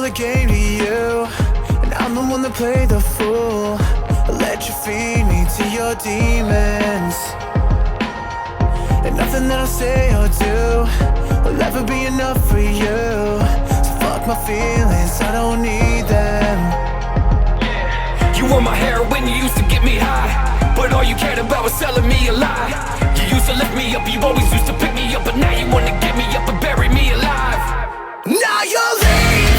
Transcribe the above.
sold the game to you, and I'm the one that played the fool. I let you feed me to your demons, and nothing that I say or do will ever be enough for you. So fuck my feelings, I don't need them. You were my heroin, you used to get me high, but all you cared about was selling me a lie. You used to lift me up, you always used to pick me up, but now you wanna get me up and bury me alive. Now you're leaving.